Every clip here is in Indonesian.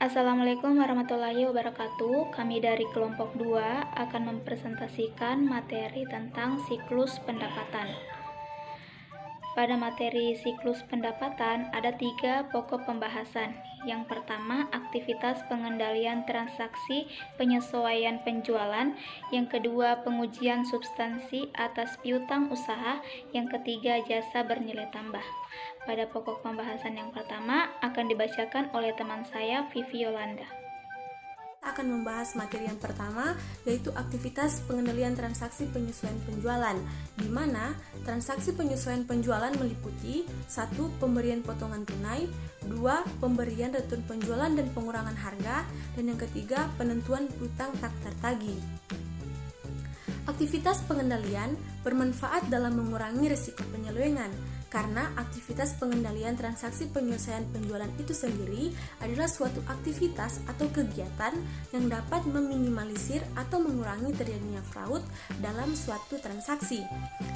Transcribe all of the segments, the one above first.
Assalamualaikum warahmatullahi wabarakatuh. Kami dari kelompok 2 akan mempresentasikan materi tentang siklus pendapatan. Pada materi siklus pendapatan ada 3 pokok pembahasan. Yang pertama, aktivitas pengendalian transaksi penyesuaian penjualan. Yang kedua, pengujian substansi atas piutang usaha. Yang ketiga, jasa bernilai tambah. Pada pokok pembahasan yang pertama akan dibacakan oleh teman saya, Vivi Yolanda. Kita akan membahas materi yang pertama, yaitu aktivitas pengendalian transaksi penyesuaian penjualan, di mana transaksi penyesuaian penjualan meliputi 1. Pemberian potongan tunai, 2. Pemberian return penjualan dan pengurangan harga, dan yang ketiga, penentuan piutang tak tertagih. Aktivitas pengendalian bermanfaat dalam mengurangi risiko penyelewengan, karena aktivitas pengendalian transaksi penyelesaian penjualan itu sendiri adalah suatu aktivitas atau kegiatan yang dapat meminimalisir atau mengurangi terjadinya fraud dalam suatu transaksi,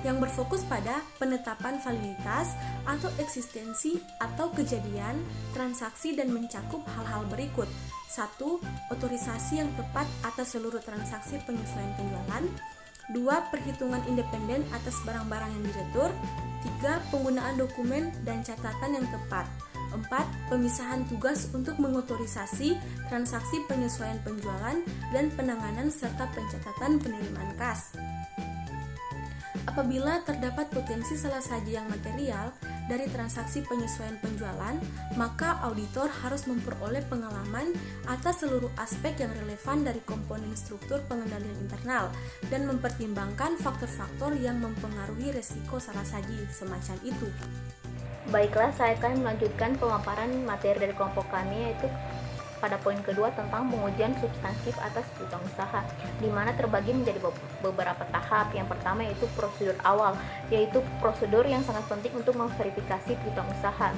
yang berfokus pada penetapan validitas atau eksistensi atau kejadian transaksi dan mencakup hal-hal berikut. 1. Otorisasi yang tepat atas seluruh transaksi penyesuaian penjualan. 2. Perhitungan independen atas barang-barang yang diretur. 3. Penggunaan dokumen dan catatan yang tepat. 4. Pemisahan tugas untuk mengotorisasi transaksi penyesuaian penjualan dan penanganan serta pencatatan penerimaan kas. Apabila terdapat potensi salah saji yang material dari transaksi penyesuaian penjualan, maka auditor harus memperoleh pengalaman atas seluruh aspek yang relevan dari komponen struktur pengendalian internal dan mempertimbangkan faktor-faktor yang mempengaruhi resiko salah saji semacam itu. Baiklah, saya akan melanjutkan pemaparan materi dari kelompok kami, yaitu pada poin kedua tentang pengujian substansif atas piutang usaha, di mana terbagi menjadi beberapa tahap. Yang pertama yaitu prosedur awal, yaitu prosedur yang sangat penting untuk memverifikasi piutang usaha.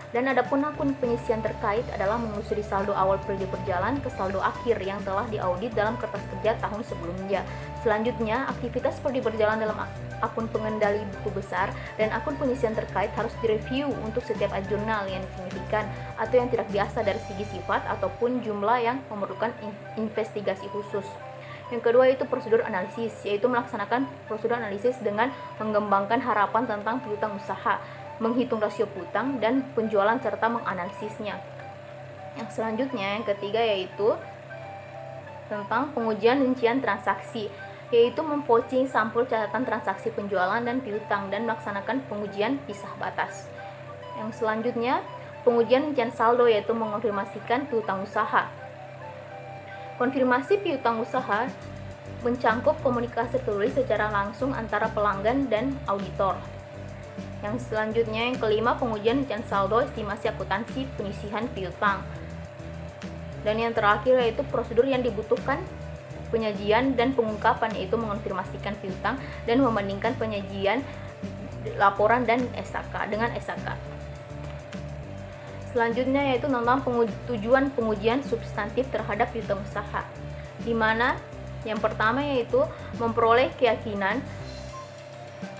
Dan adapun akun pengisian terkait adalah menelusuri saldo awal periode berjalan ke saldo akhir yang telah diaudit dalam kertas kerja tahun sebelumnya. Selanjutnya, aktivitas periode berjalan dalam akun pengendali buku besar dan akun pengisian terkait harus direview untuk setiap jurnal yang signifikan atau yang tidak biasa dari segi sifat ataupun jumlah yang memerlukan investigasi khusus. Yang kedua yaitu prosedur analisis, yaitu melaksanakan prosedur analisis dengan mengembangkan harapan tentang piutang usaha, menghitung rasio piutang dan penjualan serta menganalisisnya. Yang selanjutnya, yang ketiga yaitu tentang pengujian rincian transaksi, yaitu memvouching sampul catatan transaksi penjualan dan piutang dan melaksanakan pengujian pisah batas. Yang selanjutnya, pengujian rincian saldo, yaitu mengonfirmasikan piutang usaha. Konfirmasi piutang usaha mencangkup komunikasi tertulis secara langsung antara pelanggan dan auditor. Yang selanjutnya, yang kelima, pengujian rincian saldo, estimasi akuntansi penyisihan piutang. Dan yang terakhir yaitu prosedur yang dibutuhkan penyajian dan pengungkapan, yaitu mengonfirmasikan piutang dan membandingkan penyajian laporan dan SAK dengan SAK. Selanjutnya yaitu tentang tujuan pengujian substantif terhadap piutang usaha, di mana yang pertama yaitu memperoleh keyakinan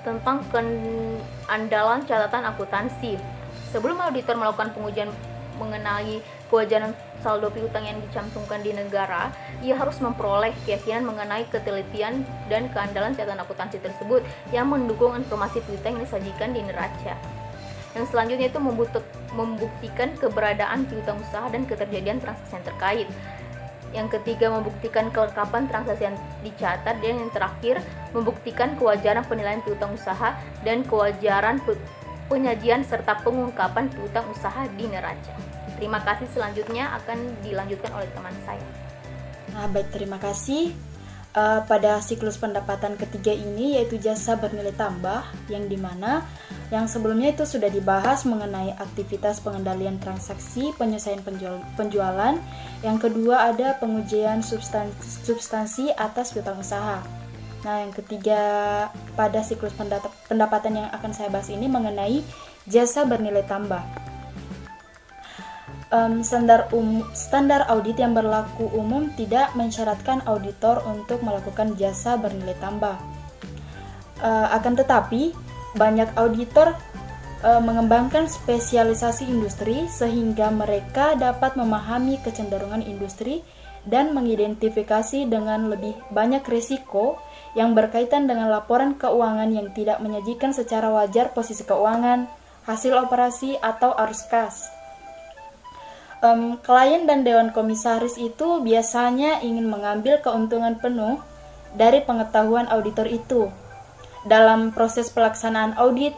tentang keandalan catatan akuntansi. Sebelum auditor melakukan pengujian mengenai kewajaran saldo piutang yang dicantumkan di negara, ia harus memperoleh keyakinan mengenai ketelitian dan keandalan catatan akuntansi tersebut yang mendukung informasi piutang yang disajikan di neraca. Yang selanjutnya itu membuktikan keberadaan piutang usaha dan keterjadian transaksi yang terkait. Yang ketiga, membuktikan kelengkapan transaksi yang dicatat. Dan yang terakhir, membuktikan kewajaran penilaian piutang usaha dan kewajaran penyajian serta pengungkapan piutang usaha di neraca. Terima kasih, selanjutnya akan dilanjutkan oleh teman saya. Nah, baik, terima kasih. Pada siklus pendapatan ketiga ini yaitu jasa bernilai tambah, yang dimana yang sebelumnya itu sudah dibahas mengenai aktivitas pengendalian transaksi penyesuaian penjualan. Yang kedua ada pengujian substansi atas piutang usaha. Nah, yang ketiga pada siklus pendapatan yang akan saya bahas ini mengenai jasa bernilai tambah. Standar audit yang berlaku umum tidak mensyaratkan auditor untuk melakukan jasa bernilai tambah. Akan tetapi, banyak auditor mengembangkan spesialisasi industri sehingga mereka dapat memahami kecenderungan industri dan mengidentifikasi dengan lebih banyak risiko yang berkaitan dengan laporan keuangan yang tidak menyajikan secara wajar posisi keuangan, hasil operasi, atau arus kas. Klien dan dewan komisaris itu biasanya ingin mengambil keuntungan penuh dari pengetahuan auditor itu. Dalam proses pelaksanaan audit,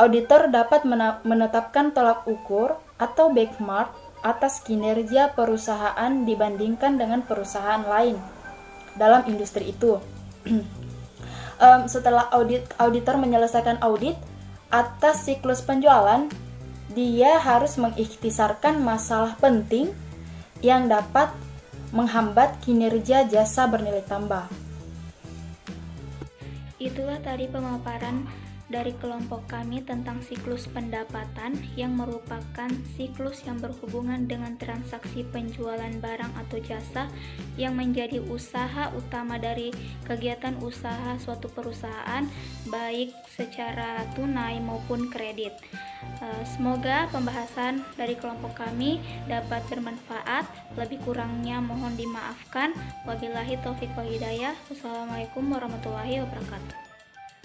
auditor dapat menetapkan tolak ukur atau benchmark atas kinerja perusahaan dibandingkan dengan perusahaan lain dalam industri itu. Setelah auditor menyelesaikan audit atas siklus penjualan, dia harus mengikhtisarkan masalah penting yang dapat menghambat kinerja jasa bernilai tambah. Itulah tadi pemaparan dari kelompok kami tentang siklus pendapatan yang merupakan siklus yang berhubungan dengan transaksi penjualan barang atau jasa yang menjadi usaha utama dari kegiatan usaha suatu perusahaan, baik secara tunai maupun kredit. Semoga pembahasan dari kelompok kami dapat bermanfaat. Lebih kurangnya mohon dimaafkan. Wabillahi taufiq wal hidayah. Wassalamualaikum warahmatullahi wabarakatuh.